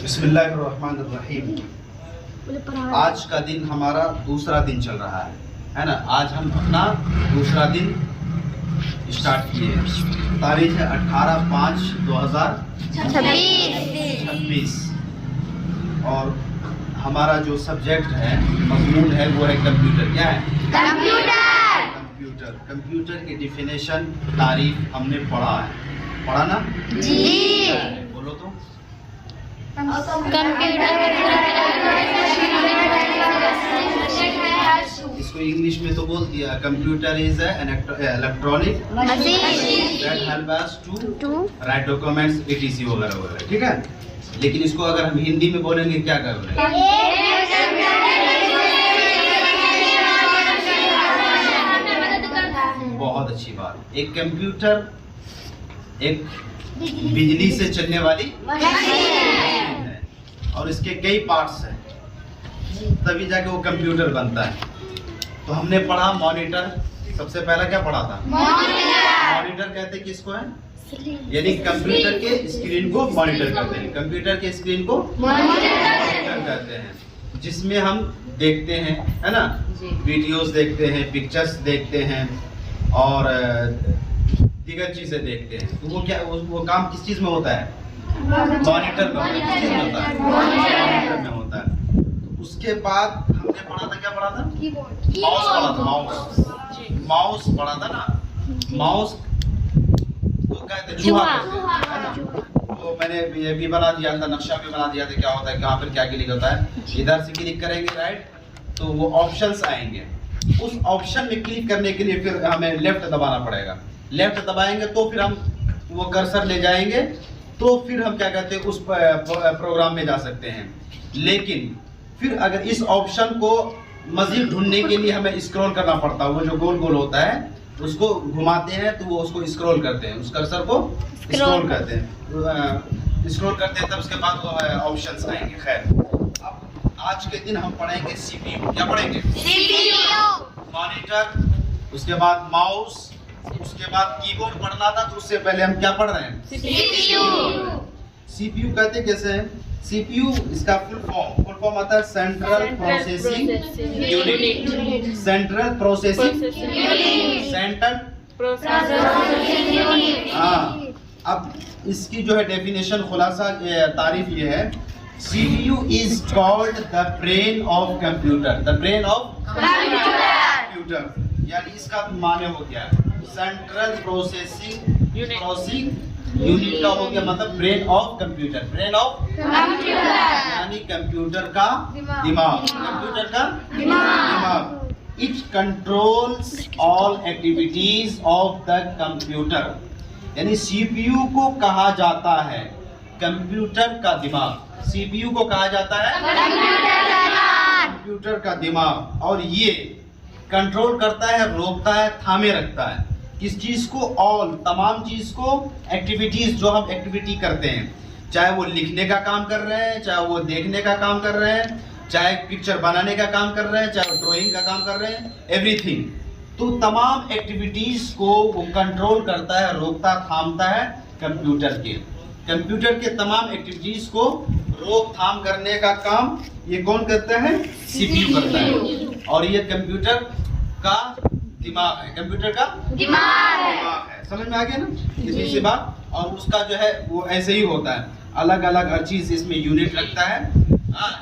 बिस्मिल्लाहिर्रहमानिर्रहीम। आज का दिन हमारा दूसरा दिन चल रहा है ना। आज हम अपना दूसरा दिन स्टार्ट किए हैं। तारीख है 18/5/2026 और हमारा जो सब्जेक्ट है, मजमून है, वो है कंप्यूटर। क्या है? कंप्यूटर की डिफिनेशन, तारीफ हमने पढ़ा है। पढ़ा ना जी? बोलो तो। इसको इंग्लिश में तो बोल दिया, computer is an electronic that help us to write documents etc वगैरह वगैरह। ठीक है, लेकिन इसको अगर हम हिंदी में बोलेंगे क्या कर रहे हैं? बहुत अच्छी बात। एक कंप्यूटर एक बिजली से चलने वाली मशीन है और इसके कई पार्ट्स हैं, तभी जाके वो कंप्यूटर बनता है। तो हमने पढ़ा मॉनिटर। सबसे पहला क्या पढ़ा था? मॉनिटर कहते किसको है? यानी कंप्यूटर के स्क्रीन को मॉनिटर करते हैं। कंप्यूटर के स्क्रीन को मॉनिटर कहते हैं, जिसमें हम देखते हैं, है ना, वीडियोस देखते हैं, पिक्चर्स देखते हैं और दीगर चीजें देखते हैं। तो वो क्या, वो काम किस चीज में होता है? मॉनिटर में। किस चीज में होता है? मॉनिटर में होता है। उसके बाद हमने पढ़ा था, क्या पढ़ा था? माउस पढ़ा था। माउस पढ़ा था ना। माउस तो कहते हैं चूहा, है ना। तो मैंने ये भी बना दिया था, नक्शा भी बना दिया था, क्या होता है, कहाँ पर क्या क्लिक होता है। इधर से क्लिक करेंगे राइट, तो वो ऑप्शंस आएंगे। उस ऑप्शन में क्लिक करने के लिए फिर हमें लेफ्ट दबाना पड़ेगा। लेफ्ट दबाएंगे तो फिर हम वो कर्सर ले जाएंगे, तो फिर हम क्या कहते हैं, उस प्रोग्राम में जा सकते हैं। लेकिन फिर अगर इस ऑप्शन को मजीद ढूंढने के लिए हमें स्क्रॉल करना पड़ता है। वो जो गोल गोल होता है उसको घुमाते हैं तो वो उसको स्क्रॉल करते हैं, उस कर्सर को स्क्रॉल करते हैं, स्क्रॉल करते हैं, तब उसके बाद वो ऑप्शंस आएंगे। खैर, अब आज के दिन हम पढ़ेंगे सीपीयू। क्या पढ़ेंगे? सीपीयू, मॉनिटर, उसके बाद माउस, उसके बाद कीबोर्ड पढ़ना था। तो उससे पहले हम क्या पढ़ रहे हैं? सीपीयू। सीपीयू कहते कैसे हैं? सीपीयू इसका फुल फॉर्म आता है central processing unit. Central processing unit. हाँ, अब इसकी जो है डेफिनेशन, खुलासा, तारीफ ये है, CPU is called the brain of computer. The brain of computer. यानी इसका माने हो गया सेंट्रल प्रोसेसिंग यूनिट का हो गया मतलब brain of computer. Brain of computer यानी कंप्यूटर का दिमाग। कंप्यूटर का दिमाग। It controls all activities of the computer. यानी सीपीयू को कहा जाता है कंप्यूटर का दिमाग। सीपीयू को कहा जाता है कंप्यूटर का दिमाग, और ये कंट्रोल करता है, रोकता है, थामे रखता है किस चीज को? ऑल, तमाम चीज को, एक्टिविटीज जो हम एक्टिविटी करते हैं, चाहे वो लिखने का काम कर रहे हैं, चाहे वो देखने का काम कर रहे हैं, चाहे पिक्चर बनाने का काम कर रहे हैं, चाहे ड्राइंग का काम कर रहे हैं, एवरीथिंग। तो तमाम एक्टिविटीज को वो कंट्रोल करता है, रोकता, थामता है कंप्यूटर के। कंप्यूटर के तमाम एक्टिविटीज को रोक थाम करने का काम ये कौन करता है? सीपीयू करता है। और ये कंप्यूटर का दिमाग है। कंप्यूटर का दिमाग है। समझ में आ गया ना इतनी सी बात? और उसका जो है वो ऐसे ही होता है, अलग अलग हर चीज इसमें यूनिट लगता है।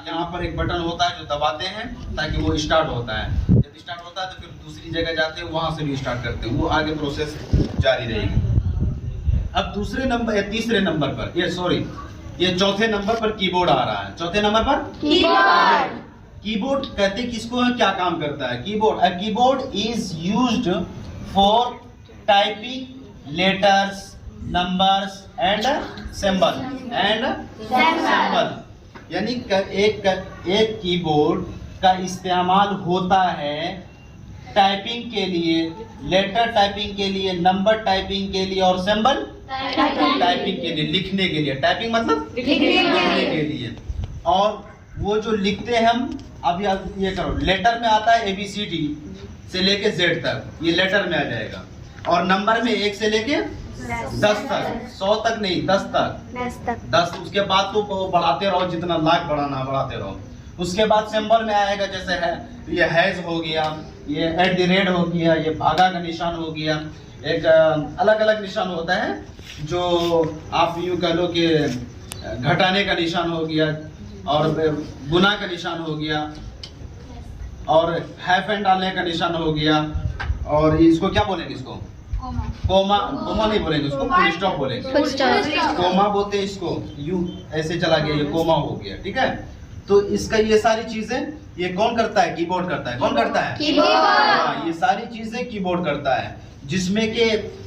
यहाँ पर एक बटन होता है जो दबाते हैं ताकि वो स्टार्ट होता है। जब स्टार्ट होता है तो फिर दूसरी जगह जाते हैं, वहां से भी स्टार्ट करते हैं, वो आगे प्रोसेस जारी रहेगी। अब दूसरे नंबर या तीसरे नंबर पर, ये चौथे नंबर पर कीबोर्ड आ रहा है। चौथे नंबर पर कीबोर्ड कहते किसको है, क्या काम करता है? Keyboard, a keyboard is used for typing letters, numbers and symbol यानी एक कीबोर्ड का इस्तेमाल होता है टाइपिंग के लिए, लेटर टाइपिंग के लिए, नंबर टाइपिंग के लिए और सिंबल टाइपिंग के लिए, लिखने के लिए। टाइपिंग मतलब लिखने के लिए। और वो जो लिखते हैं हम, अब ये करो, लेटर में आता है ABCD से लेके Z तक, ये लेटर में आ जाएगा। और नंबर में 1 से लेके 10 तक, 100 तक नहीं, 10 तक। 10 उसके बाद तो बढ़ाते रहो, जितना लाख बढ़ाना बढ़ाते रहो। उसके बाद सिंबल में आएगा, जैसे है ये हैज हो गया, ये @ हो गया, ये भागा का निशान हो गया, एक अलग अलग निशान होता है जो आप यूँ कह लो कि घटाने का निशान हो गया, और गुना का निशान हो गया, और हाइफन डालने का निशान हो गया, और इसको क्या बोलेंगे, इसको कोमा, कोमा नहीं बोलेंगे, उसको फुल स्टॉप बोलेंगे। कोमा बोलते हैं इसको, यू ऐसे चला गया, ये कोमा हो गया, ठीक है। तो इसका ये सारी चीजें ये कौन करता है, कीबोर्ड करता है। कौन करता है, कीबोर्ड। हाँ, ये सारी चीजें कीबोर्ड करता है, जिसमें कि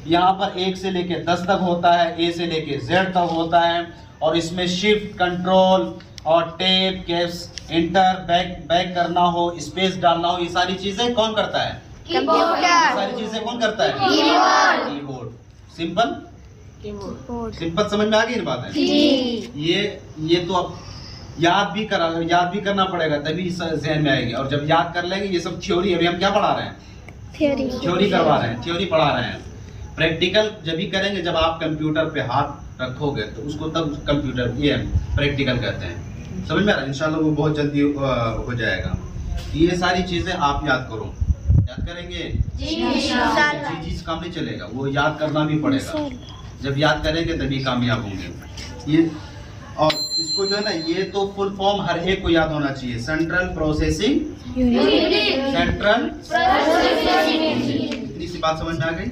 यहाँ पर 1 से लेके 10 तक होता है, A से लेके Z तक होता है, और इसमें शिफ्ट, कंट्रोल और टैब, कैप्स, एंटर, बैक करना हो, स्पेस डालना हो, ये सारी चीजें कौन करता है, कीबोर्ड। सारी चीजें कौन करता है, कीबोर्ड। सिंपल, सिंपल समझ में आ गई ना बात है। ये तो अब याद भी करना पड़ेगा, तभी ज़हन में आएगी। और जब याद कर लेंगे, ये सब थ्योरी, अभी हम क्या पढ़ा रहे हैं, थ्योरी करवा रहे हैं, थ्योरी पढ़ा रहे हैं। प्रैक्टिकल जब भी करेंगे, जब आप कंप्यूटर पे हाथ रखोगे तो उसको तब कंप्यूटर, ये प्रैक्टिकल कहते हैं। समझ में आ रहा है, इंशाल्लाह वो बहुत जल्दी हो जाएगा। ये सारी चीजें आप याद करो, याद करेंगे चीज काम नहीं चलेगा, वो याद करना भी पड़ेगा। जब याद करेंगे तभी कामयाब होंगे। ये और इसको जो है ना, ये तो फुल फॉर्म हर एक को याद होना चाहिए, सेंट्रल प्रोसेसिंग यूनिट। सेंट्रल, इतनी सी बात समझ में आ गई।